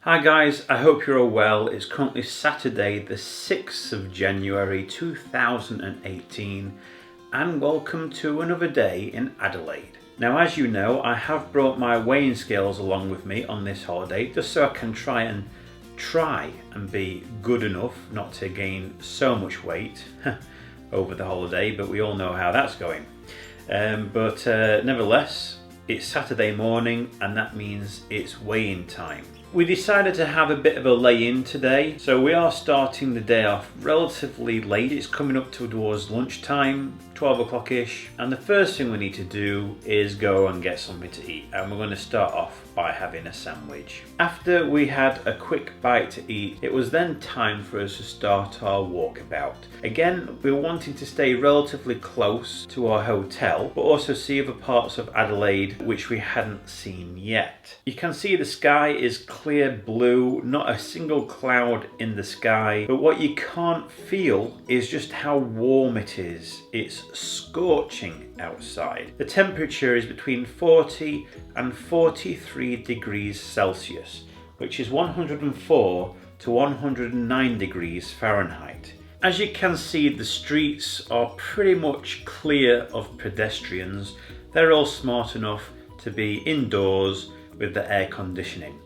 Hi guys, I hope you're all well. It's currently Saturday the 6th of January 2018 and welcome to another day in Adelaide. Now as you know, I have brought my weighing scales along with me on this holiday just so I can try and be good enough not to gain so much weight over the holiday, but we all know how that's going. Nevertheless, it's Saturday morning and that means it's weighing time. We decided to have a bit of a lay-in today, so we are starting the day off relatively late. It's coming up towards lunchtime, 12 o'clock-ish, and the first thing we need to do is go and get something to eat, and we're going to start off by having a sandwich. After we had a quick bite to eat, it was then time for us to start our walkabout. Again, we were wanting to stay relatively close to our hotel, but also see other parts of Adelaide which we hadn't seen yet. You can see the sky is clear blue, not a single cloud in the sky, but what you can't feel is just how warm it is. It's scorching outside. The temperature is between 40 and 43 degrees Celsius, which is 104 to 109 degrees Fahrenheit. As you can see, the streets are pretty much clear of pedestrians. They're all smart enough to be indoors with the air conditioning.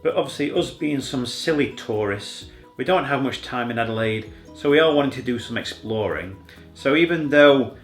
But obviously, us being some silly tourists, we don't have much time in Adelaide, so we are wanting to do some exploring. So even though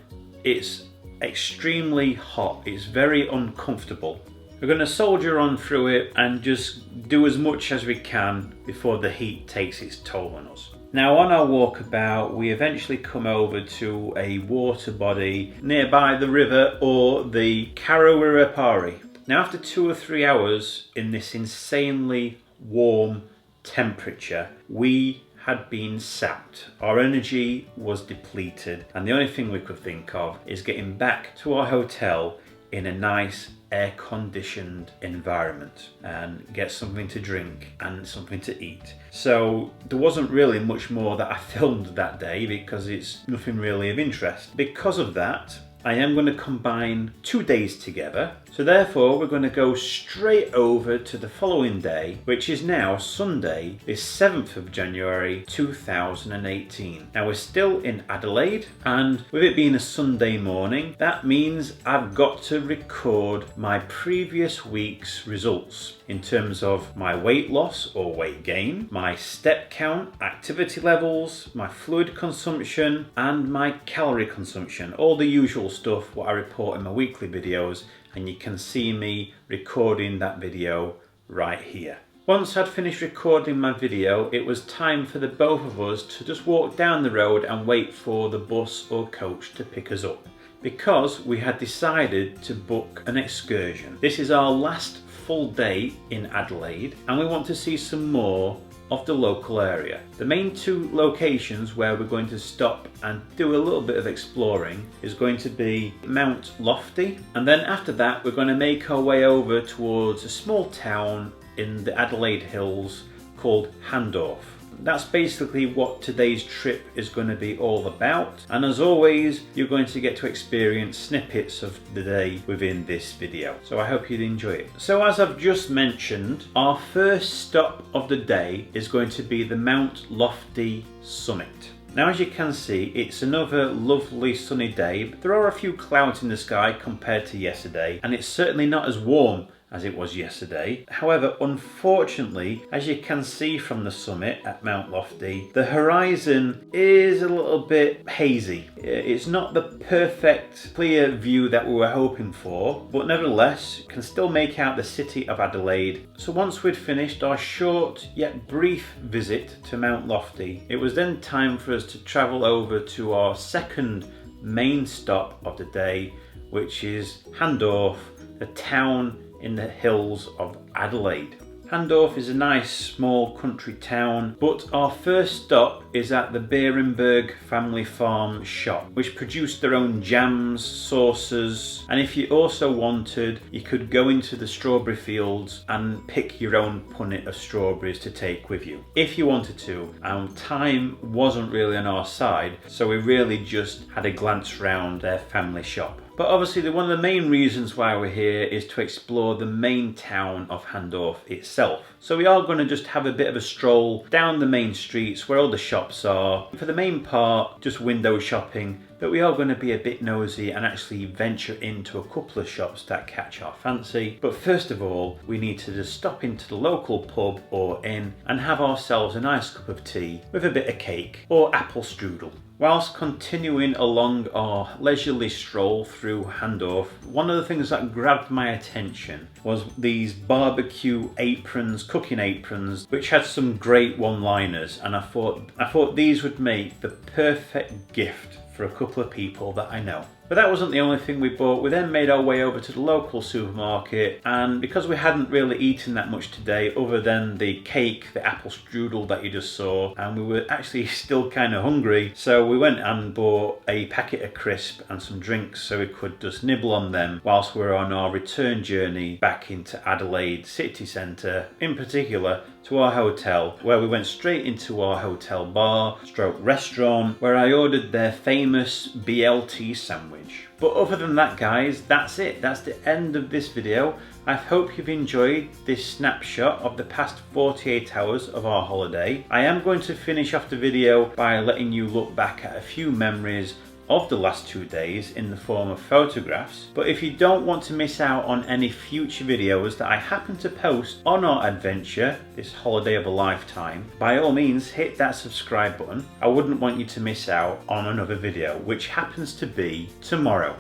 it's extremely hot, it's very uncomfortable, we're going to soldier on through it and just do as much as we can before the heat takes its toll on us. Now on our walkabout, we eventually come over to a water body nearby the river or the Karuwirapari. Now after 2 or 3 hours in this insanely warm temperature, we had been sapped. Our energy was depleted and the only thing we could think of is getting back to our hotel in a nice air-conditioned environment and get something to drink and something to eat. So there wasn't really much more that I filmed that day because it's nothing really of interest. Because of that, I am going to combine 2 days together. So therefore we're going to go straight over to the following day, which is now Sunday, the 7th of January 2018. Now we're still in Adelaide, and with it being a Sunday morning, that means I've got to record my previous week's results in terms of my weight loss or weight gain, my step count, activity levels, my fluid consumption, and my calorie consumption. All the usual stuff what I report in my weekly videos, and you can see me recording that video right here. Once I'd finished recording my video, it was time for the both of us to just walk down the road and wait for the bus or coach to pick us up, because we had decided to book an excursion. This is our last full day in Adelaide and we want to see some more of the local area. The main 2 locations where we're going to stop and do a little bit of exploring is going to be Mount Lofty, and then after that we're going to make our way over towards a small town in the Adelaide Hills called Handorf. That's basically what today's trip is going to be all about, and as always you're going to get to experience snippets of the day within this video, so I hope you'd enjoy it. So as I've just mentioned, our first stop of the day is going to be the Mount Lofty summit. Now as you can see, it's another lovely sunny day, but there are a few clouds in the sky compared to yesterday, and it's certainly not as warm as it was yesterday. However, unfortunately, as you can see from the summit at Mount Lofty, the horizon is a little bit hazy. It's not the perfect clear view that we were hoping for, but nevertheless, you can still make out the city of Adelaide. So once we'd finished our short yet brief visit to Mount Lofty, it was then time for us to travel over to our second main stop of the day, which is Handorf, a town in the hills of Adelaide. Handorf is a nice small country town, but our first stop is at the Beerenberg family farm shop, which produced their own jams, sauces, and if you also wanted, you could go into the strawberry fields and pick your own punnet of strawberries to take with you if you wanted to. And time wasn't really on our side, so we really just had a glance round their family shop. But obviously one of the main reasons why we're here is to explore the main town of Hahndorf itself. So we are going to just have a bit of a stroll down the main streets where all the shops are. For the main part, just window shopping, but we are going to be a bit nosy and actually venture into a couple of shops that catch our fancy. But first of all, we need to just stop into the local pub or inn and have ourselves a nice cup of tea with a bit of cake or apple strudel. Whilst continuing along our leisurely stroll through Hahndorf, one of the things that grabbed my attention was these barbecue aprons, cooking aprons, which had some great one-liners, and I thought these would make the perfect gift for a couple of people that I know. But that wasn't the only thing we bought. We then made our way over to the local supermarket, and because we hadn't really eaten that much today other than the cake, the apple strudel that you just saw, and we were actually still kind of hungry, so we went and bought a packet of crisps and some drinks so we could just nibble on them whilst we were on our return journey back into Adelaide city centre, in particular to our hotel, where we went straight into our hotel bar stroke restaurant where I ordered their famous BLT sandwich. But other than that, guys, that's it. That's the end of this video. I hope you've enjoyed this snapshot of the past 48 hours of our holiday. I am going to finish off the video by letting you look back at a few memories of the last 2 days in the form of photographs. But if you don't want to miss out on any future videos that I happen to post on our adventure, this holiday of a lifetime, by all means hit that subscribe button. I wouldn't want you to miss out on another video, which happens to be tomorrow.